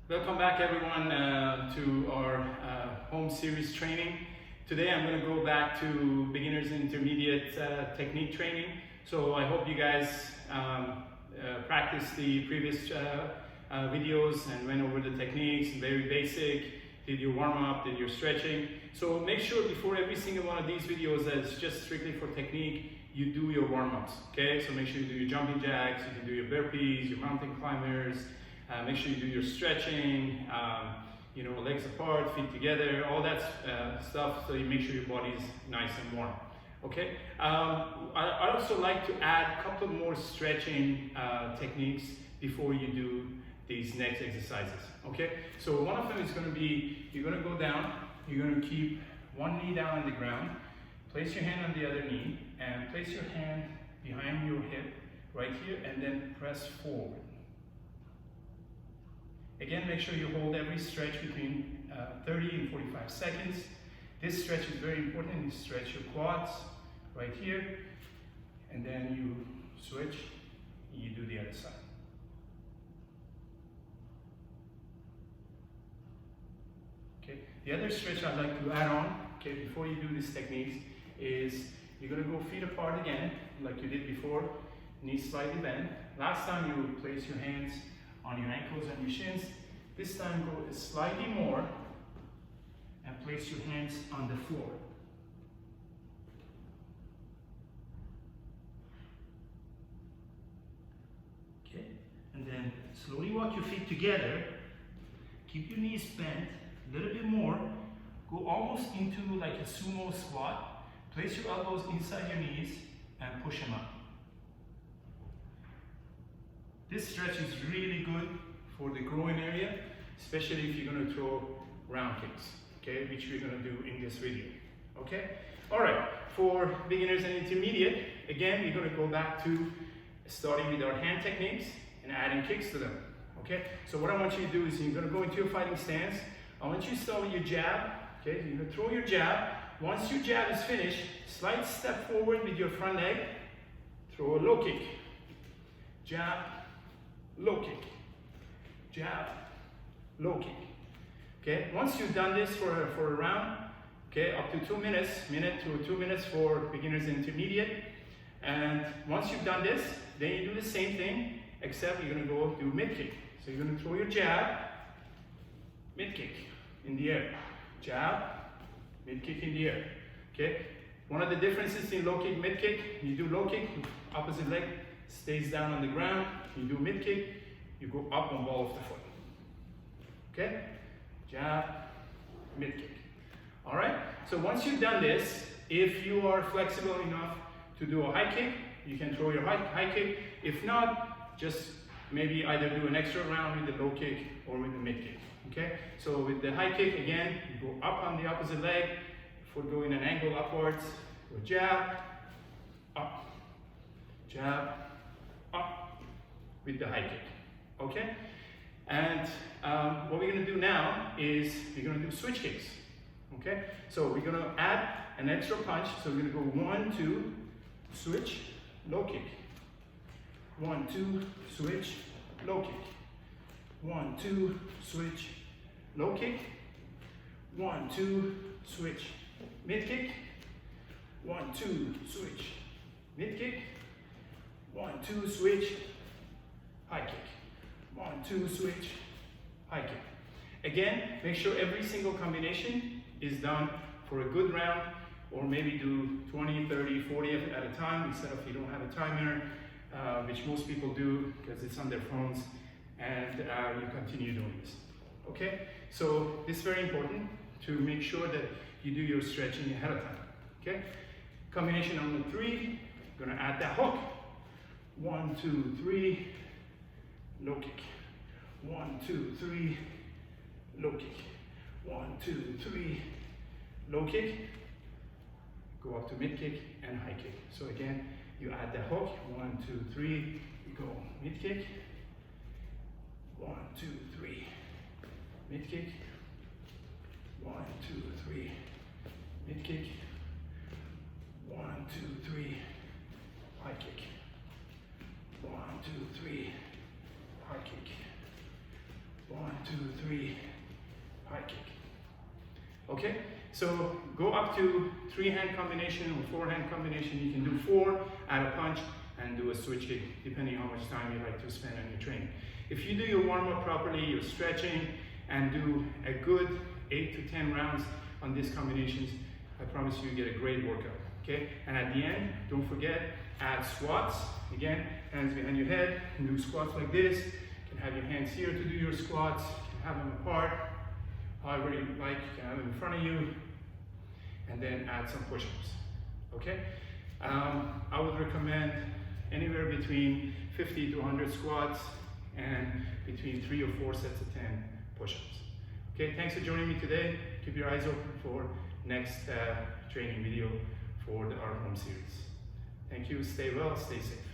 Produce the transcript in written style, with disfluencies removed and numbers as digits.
Welcome back everyone to our home series training. Today I'm going to go back to beginners and intermediate technique training. So I hope you guys practiced the previous videos and went over the techniques, very basic, did your warm-up, did your stretching. So make sure before every single one of these videos that's just strictly for technique, you do your warm-ups, okay? So make sure you do your jumping jacks, you can do your burpees, your mountain climbers, make sure you do your stretching, you know, legs apart, feet together, all that stuff, so you make sure your body is nice and warm. Okay. I also like to add a couple more stretching techniques before you do these next exercises. Okay. So one of them is going to be, you're going to go down, you're going to keep one knee down on the ground, place your hand on the other knee, and place your hand behind your hip right here, and then press forward. Again, make sure you hold every stretch between 30 and 45 seconds. This stretch is very important. You stretch your quads right here, and then you switch, you do the other side. Okay. The other stretch I'd like to add on, okay, before you do these techniques, is you're going to go feet apart again, like you did before, knees slightly bent. Last time you would place your hands on your ankles and your shins. This time go slightly more and place your hands on the floor. Okay, and then slowly walk your feet together. Keep your knees bent a little bit more. Go almost into like a sumo squat. Place your elbows inside your knees and push them up. This stretch is really good for the groin area, especially if you're going to throw round kicks, okay, which we're going to do in this video, okay? All right, for beginners and intermediate, again, we're going to go back to starting with our hand techniques and adding kicks to them, okay? So what I want you to do is you're going to go into your fighting stance. I want you to start with your jab, okay? You're going to throw your jab. Once your jab is finished, slight step forward with your front leg, throw a low kick, jab, low kick, jab, low kick. Okay, once you've done this for a round, okay, up to 2 minutes, minute to 2 minutes for beginners and intermediate. And once you've done this, then you do the same thing, except you're going to go do mid kick. So you're going to throw your jab, mid kick in the air, jab, mid kick in the air. Okay, one of the differences in low kick, mid kick, you do low kick, opposite leg stays down on the ground. You do mid kick, you go up on ball of the foot. Okay? Jab, mid kick. All right? So once you've done this, if you are flexible enough to do a high kick, you can throw your high kick. If not, just maybe either do an extra round with the low kick or with the mid kick. Okay? So with the high kick, again, you go up on the opposite leg, foot going an angle upwards, go jab, up, jab, up with the high kick. Okay? And what we're going to do now is we're going to do switch kicks. Okay? So we're going to add an extra punch. So we're going to go 1, 2, switch, low kick. 1, 2, switch, low kick. 1, 2, switch, low kick. 1, 2, switch, mid kick. 1, 2, switch, mid kick. 1, 2, switch, high kick. 1, 2, switch, high kick. Again, make sure every single combination is done for a good round, or maybe do 20, 30, 40 at a time instead of you don't have a timer, which most people do because it's on their phones, and you continue doing this. Okay? So this is very important to make sure that you do your stretching ahead of time. Okay? Combination number 3, you're going to add that hook. 1, 2, 3, low kick. 1, 2, 3, low kick. 1, 2, 3, low kick. Go up to mid kick and high kick. So again, you add the hook. 1, 2, 3, you go mid kick. 1, 2, 3, mid kick. 1, 2, 3, mid kick. 1, 2, 3, high kick. 1, 2, 3, high kick. 1, 2, 3, high kick. Okay, so go up to 3-hand combination or 4-hand combination. You can do 4, add a punch, and do a switch kick, depending on how much time you like to spend on your training. If you do your warm-up properly, you're stretching, and do a good 8 to 10 rounds on these combinations, I promise you get a great workout, okay? And at the end, don't forget, add squats. Again, hands behind your head, and do squats like this. You can have your hands here to do your squats. You can have them apart, however you like. You can have them in front of you, and then add some push-ups, okay? I would recommend anywhere between 50 to 100 squats and between 3 or 4 sets of 10 push-ups. Okay, thanks for joining me today. Keep your eyes open for next training video for the Art of Muaythai series. Thank you, stay well, stay safe.